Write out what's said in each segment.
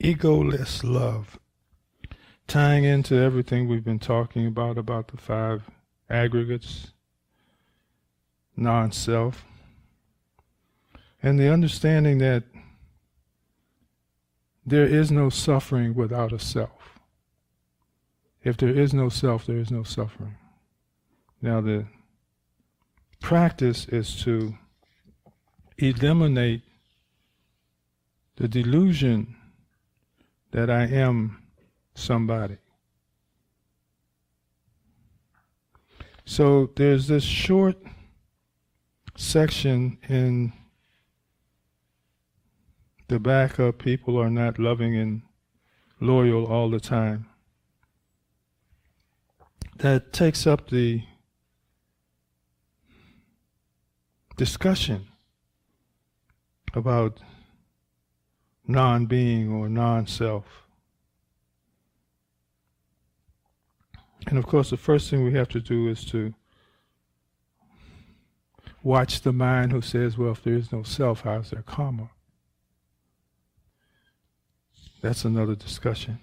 Egoless love, tying into everything we've been talking about the five aggregates, non-self, and the understanding that there is no suffering without a self. If there is no self, there is no suffering. Now the practice is to eliminate the delusion that I am somebody. So there's this short section in the back of people are not loving and loyal all the time that takes up the discussion about non-being or non-self. And of course the first thing we have to do is to watch the mind who says, well, if there is no self, how is there karma? That's another discussion.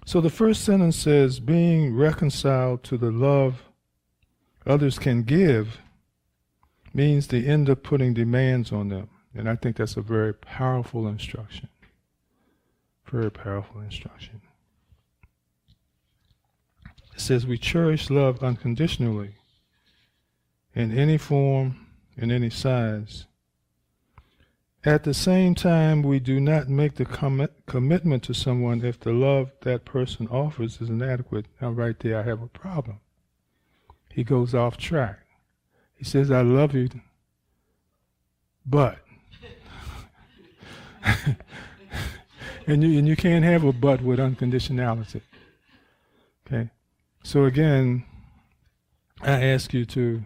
So the first sentence says, being reconciled to the love others can give means they end up putting demands on them. And I think that's a very powerful instruction. Very powerful instruction. It says we cherish love unconditionally, in any form, in any size. At the same time, we do not make the commitment to someone if the love that person offers is inadequate. Now right there I have a problem. He goes off track. He says, I love you, but. and you can't have a but with unconditionality. Okay? So again, I ask you to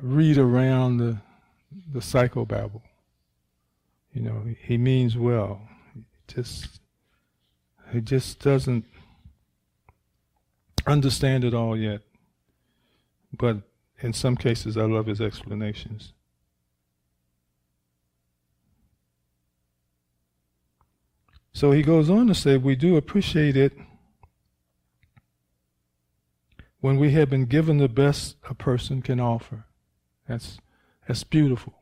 read around the psychobabble. You know, he means well. He just doesn't understand it all yet. But in some cases, I love his explanations. So he goes on to say, we do appreciate it when we have been given the best a person can offer. That's beautiful.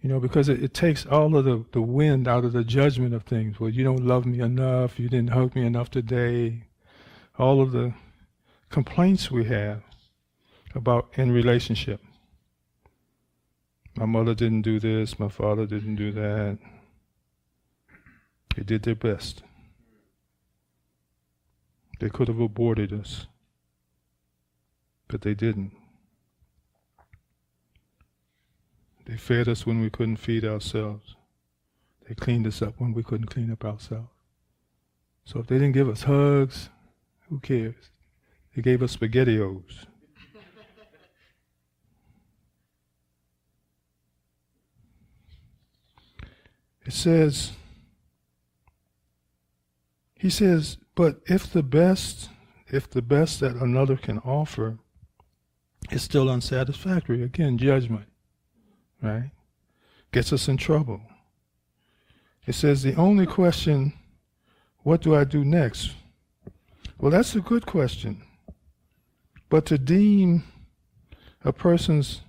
You know, because it takes all of the wind out of the judgment of things. Well, you don't love me enough, you didn't hug me enough today. All of the complaints we have about in relationship. My mother didn't do this, my father didn't do that. They did their best. They could have aborted us, but they didn't. They fed us when we couldn't feed ourselves. They cleaned us up when we couldn't clean up ourselves. So if they didn't give us hugs, who cares? They gave us SpaghettiOs. It says, he says, but if the best that another can offer is still unsatisfactory, again, judgment, right? Gets us in trouble. It says the only question, what do I do next? Well, that's a good question. But to deem a person's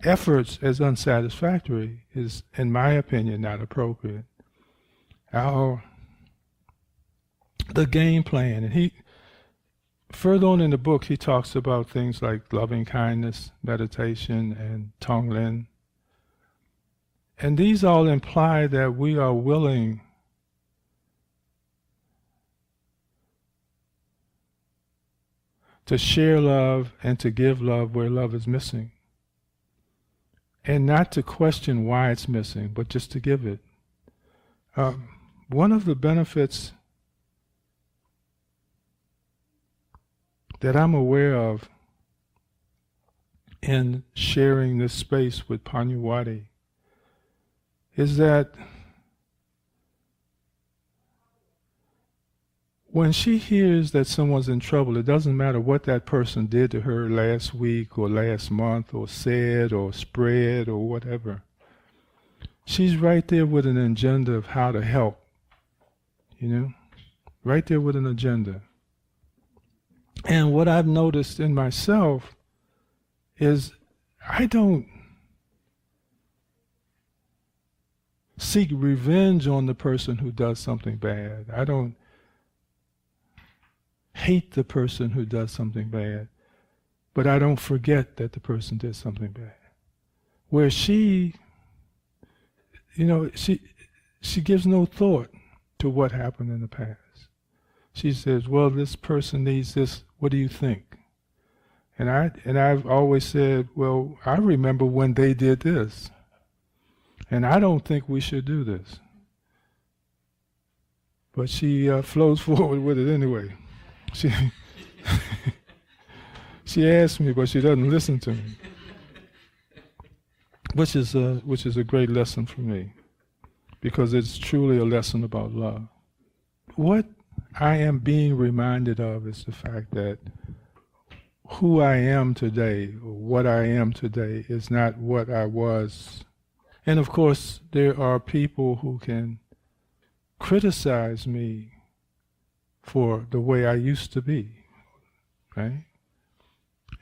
efforts as unsatisfactory is, in my opinion, not appropriate. The game plan, and he, further on in the book, he talks about things like loving kindness, meditation, and Tonglen. And these all imply that we are willing to share love and to give love where love is missing. And not to question why it's missing, but just to give it. One of the benefits that I'm aware of in sharing this space with Pannadipa is that when she hears that someone's in trouble, it doesn't matter what that person did to her last week or last month or said or spread or whatever. she's right there with an agenda of how to help, you know, right there with an agenda. And what I've noticed in myself is I don't seek revenge on the person who does something bad. I don't hate the person who does something bad, but I don't forget that the person did something bad. Where she, you know, she gives no thought to what happened in the past. She says, well, this person needs this, what do you think? And I've always said, well, I remember when they did this, and I don't think we should do this. But she flows forward with it anyway. She asks me, but she doesn't listen to me, which is a great lesson for me, because it's truly a lesson about love. What I am being reminded of is the fact that who I am today, or what I am today, is not what I was. And of course, there are people who can criticize me for the way I used to be, right?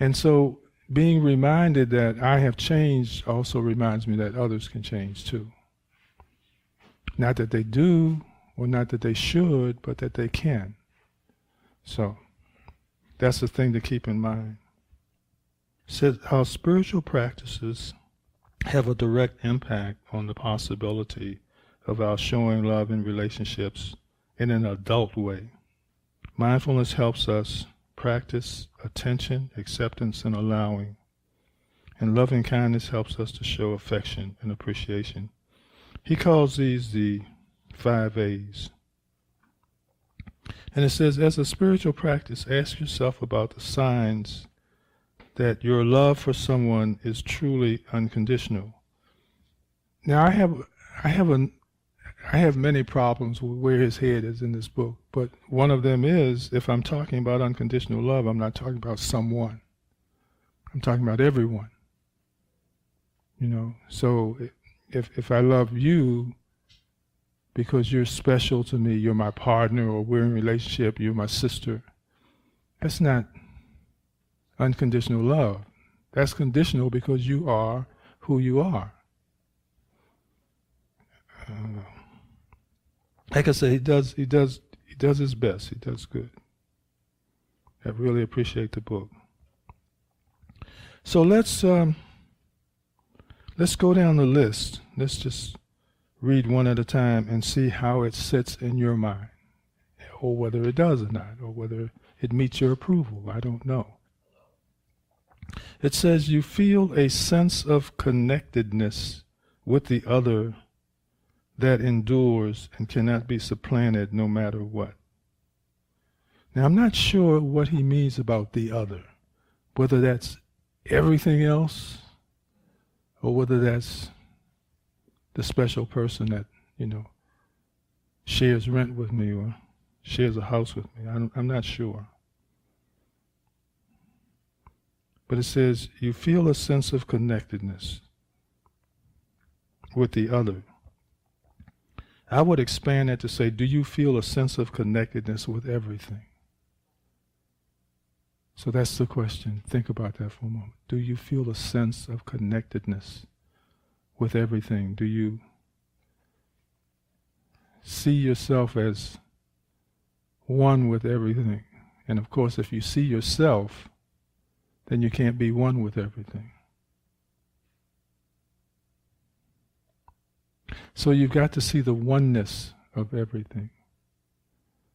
And so being reminded that I have changed also reminds me that others can change too. Not that they do, or not that they should, but that they can. So that's the thing to keep in mind. It says our spiritual practices have a direct impact on the possibility of our showing love in relationships in an adult way. Mindfulness helps us practice attention, acceptance, and allowing. And loving kindness helps us to show affection and appreciation. He calls these the 5 A's. And it says, as a spiritual practice, ask yourself about the signs that your love for someone is truly unconditional. Now, I have many problems with where his head is in this book, but one of them is, if I'm talking about unconditional love, I'm not talking about someone. I'm talking about everyone. You know, so if I love you because you're special to me, you're my partner, or we're in a relationship, you're my sister, that's not unconditional love. That's conditional because you are who you are. Like I say, he does his best. He does good. I really appreciate the book. So let's go down the list. Let's just read one at a time and see how it sits in your mind, or whether it does or not, or whether it meets your approval. I don't know. It says you feel a sense of connectedness with the other that endures and cannot be supplanted no matter what. Now, I'm not sure what he means about the other, whether that's everything else or whether that's the special person that, you know, shares rent with me or shares a house with me. I'm not sure. But it says you feel a sense of connectedness with the other. I would expand that to say, do you feel a sense of connectedness with everything? So that's the question. Think about that for a moment. Do you feel a sense of connectedness with everything? Do you see yourself as one with everything? And of course, if you see yourself, then you can't be one with everything. So you've got to see the oneness of everything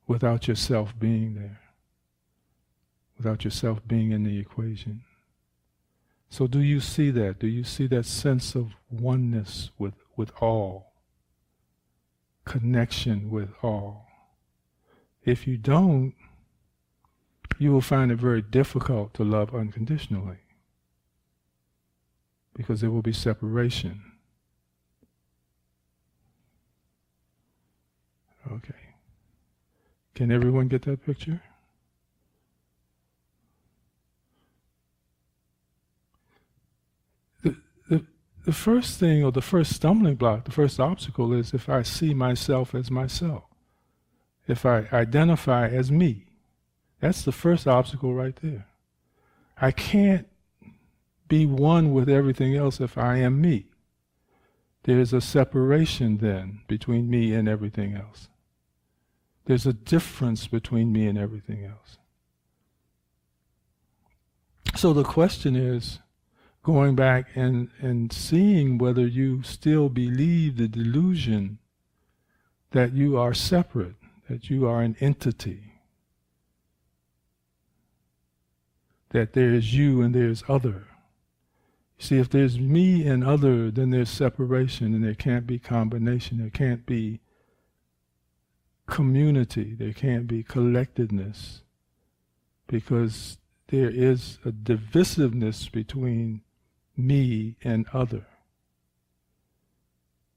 without yourself being there, without yourself being in the equation. So do you see that? Do you see that sense of oneness with all? Connection with all? If you don't, you will find it very difficult to love unconditionally, because there will be separation. Okay. Can everyone get that picture? the first thing, or the first stumbling block, the first obstacle is if I see myself as myself. If I identify as me. That's the first obstacle right there. I can't be one with everything else if I am me. There's a separation then between me and everything else. There's a difference between me and everything else. So the question is, going back and seeing whether you still believe the delusion that you are separate, that you are an entity, that there is you and there's other. You see, if there's me and other, then there's separation, and there can't be combination, there can't be community, there can't be collectedness, because there is a divisiveness between me and other.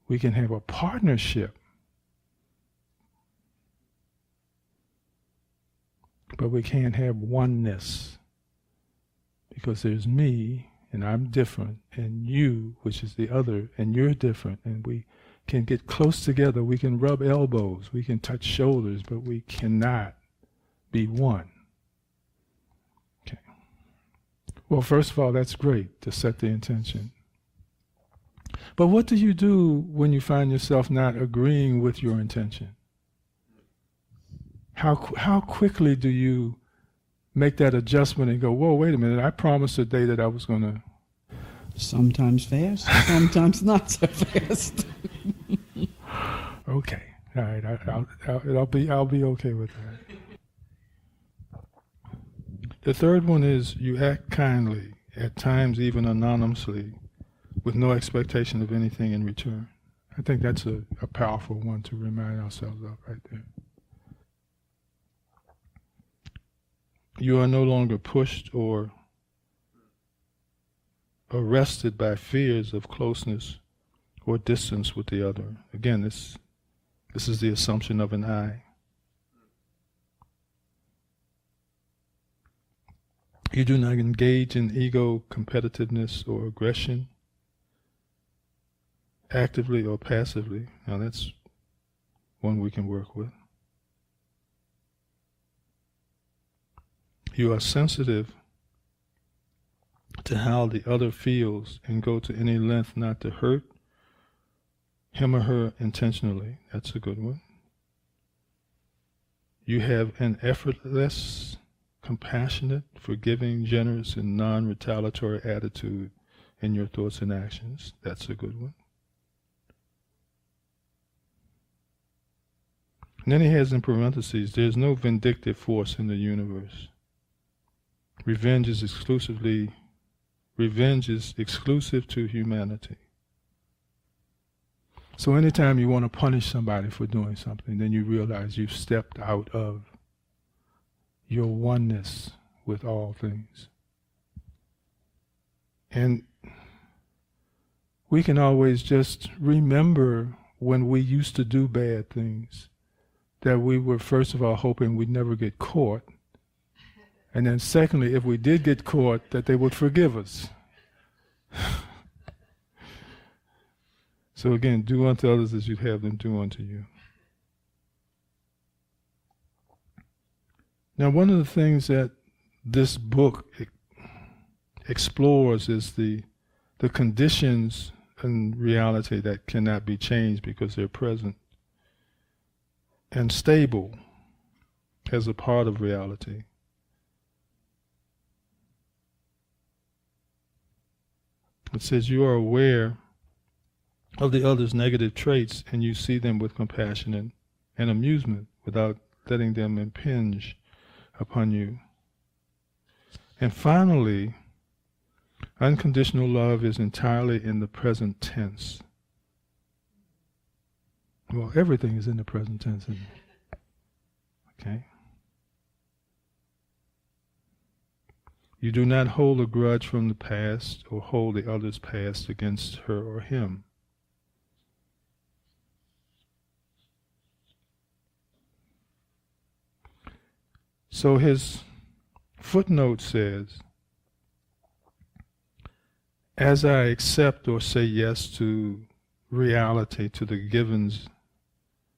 We can have a partnership, but we can't have oneness, because there's me and I'm different, and you, which is the other, and you're different, and we can get close together, we can rub elbows, we can touch shoulders, but we cannot be one. Okay. Well, first of all, that's great to set the intention. But what do you do when you find yourself not agreeing with your intention? How quickly do you make that adjustment and go, whoa, wait a minute, I promised today that I was going to... Sometimes fast, sometimes not so fast. Okay, all right, I'll be okay with that. The third one is you act kindly, at times even anonymously, with no expectation of anything in return. I think that's a powerful one to remind ourselves of right there. You are no longer pushed or arrested by fears of closeness or distance with the other. Again, this is the assumption of an I. You do not engage in ego competitiveness or aggression, actively or passively. Now that's one we can work with. You are sensitive to how the other feels and go to any length not to hurt him or her intentionally. That's a good one. You have an effortless, compassionate, forgiving, generous, and non-retaliatory attitude in your thoughts and actions. That's a good one. And then he has in parentheses, there's no vindictive force in the universe. Revenge is exclusive to humanity. So anytime you want to punish somebody for doing something, then you realize you've stepped out of your oneness with all things. And we can always just remember when we used to do bad things, that we were first of all hoping we'd never get caught, and then secondly, if we did get caught, that they would forgive us. So again, do unto others as you'd have them do unto you. Now, one of the things that this book explores is the conditions in reality that cannot be changed because they're present and stable as a part of reality. It says you are aware of the other's negative traits and you see them with compassion and amusement without letting them impinge upon you. And finally, unconditional love is entirely in the present tense. Well, everything is in the present tense, isn't it? Okay? You do not hold a grudge from the past or hold the other's past against her or him. So his footnote says, as I accept or say yes to reality, to the givens,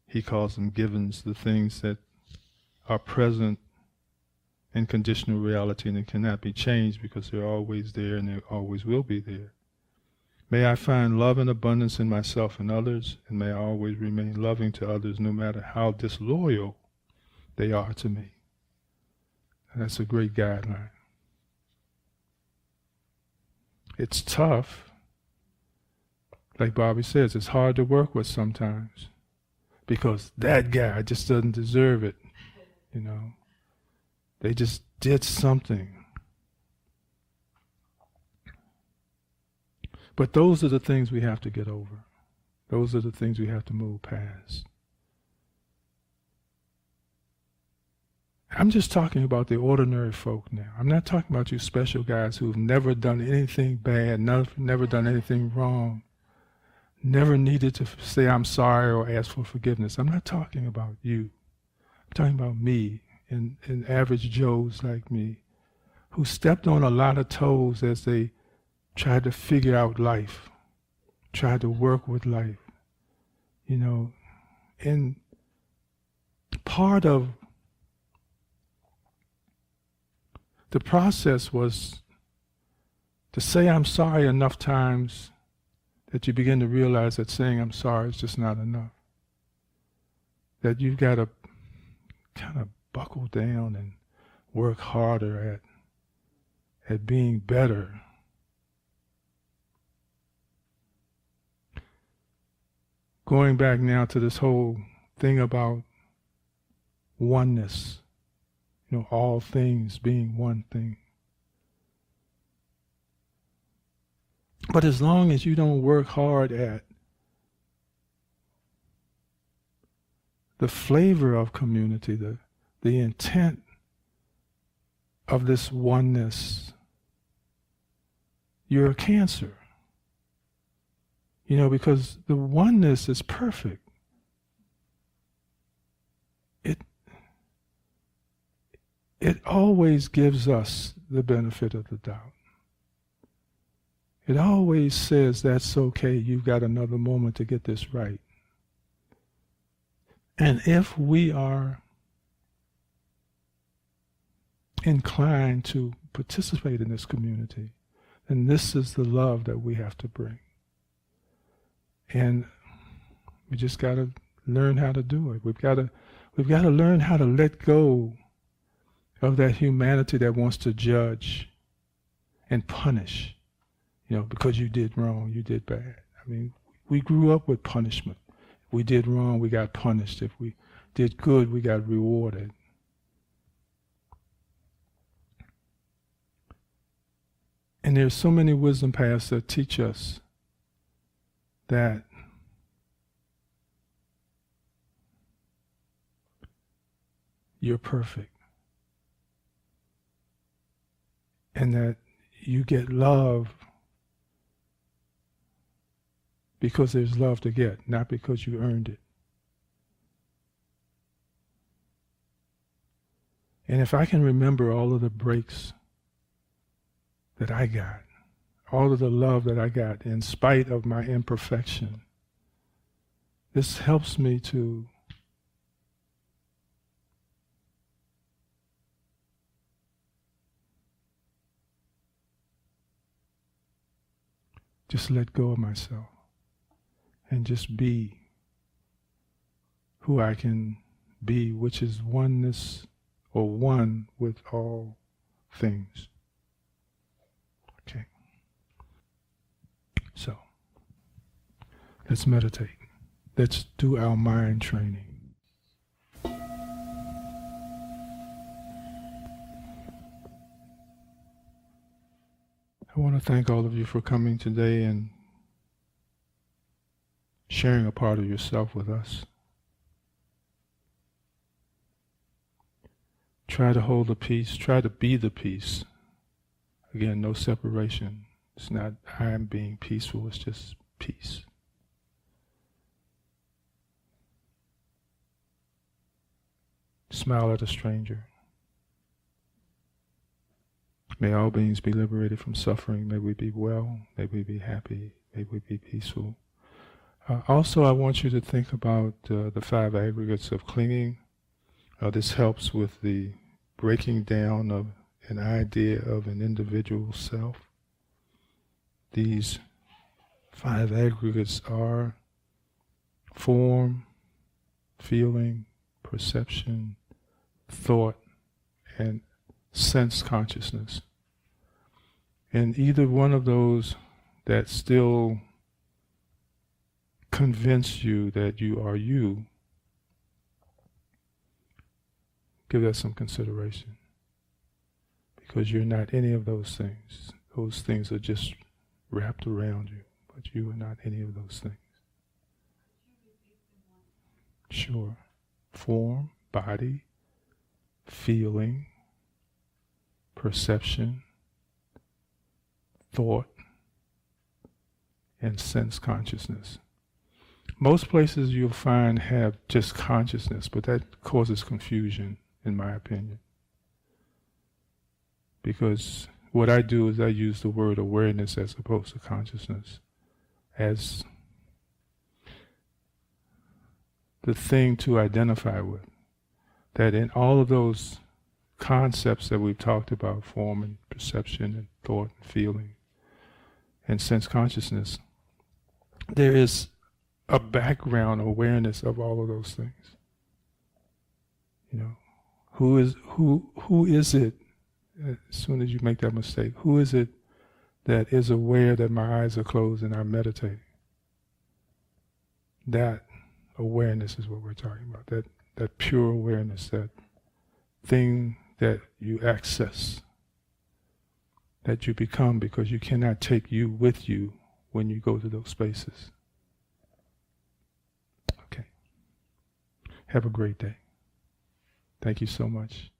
he calls them givens, the things that are present in conditional reality and it cannot be changed because they're always there and they always will be there. May I find love and abundance in myself and others, and may I always remain loving to others no matter how disloyal they are to me. And that's a great guideline. It's tough. Like Bobby says, it's hard to work with sometimes because that guy just doesn't deserve it, you know. They just did something. But those are the things we have to get over. Those are the things we have to move past. I'm just talking about the ordinary folk now. I'm not talking about you special guys who've never done anything bad, never done anything wrong, never needed to say I'm sorry or ask for forgiveness. I'm not talking about you. I'm talking about me and average Joes like me who stepped on a lot of toes as they tried to figure out life, tried to work with life, you know. And part of the process was to say I'm sorry enough times that you begin to realize that saying I'm sorry is just not enough. That you've got to kind of buckle down and work harder at being better. Going back now to this whole thing about oneness, you know, all things being one thing. But as long as you don't work hard at the flavor of community, the intent of this oneness, you're a cancer. You know, because the oneness is perfect. It always gives us the benefit of the doubt. It always says, that's okay, you've got another moment to get this right. And if we are inclined to participate in this community, then this is the love that we have to bring. And we just got to learn how to do it. We've got to learn how to let go of that humanity that wants to judge and punish. You know, because you did wrong, you did bad. I mean, we grew up with punishment. If we did wrong, we got punished. If we did good, we got rewarded. And there's so many wisdom paths that teach us that you're perfect. And that you get love because there's love to get, not because you earned it. And if I can remember all of the breaks that I got, all of the love that I got in spite of my imperfection, this helps me to just let go of myself and just be who I can be, which is oneness or one with all things. Okay. So, let's meditate. Let's do our mind training. I want to thank all of you for coming today and sharing a part of yourself with us. Try to hold the peace. Try to be the peace. Again, no separation. It's not I am being peaceful. It's just peace. Smile at a stranger. May all beings be liberated from suffering. May we be well. May we be happy. May we be peaceful. Also, I want you to think about the 5 aggregates of clinging. This helps with the breaking down of an idea of an individual self. These 5 aggregates are form, feeling, perception, thought, and sense consciousness. And either one of those that still convince you that you are you, give that some consideration. Because you're not any of those things. Those things are just wrapped around you, but you are not any of those things. Sure. Form, body, feeling, perception, thought, and sense consciousness. Most places you'll find have just consciousness, but that causes confusion, in my opinion. Because what I do is I use the word awareness as opposed to consciousness as the thing to identify with. That in all of those concepts that we've talked about, form and perception and thought and feeling and sense consciousness, there is a background awareness of all of those things. You know, who is it, as soon as you make that mistake, who is it that is aware that my eyes are closed and I'm meditating? That awareness is what we're talking about, that pure awareness, that thing that you access, that you become, because you cannot take you with you when you go to those spaces. Okay. Have a great day. Thank you so much.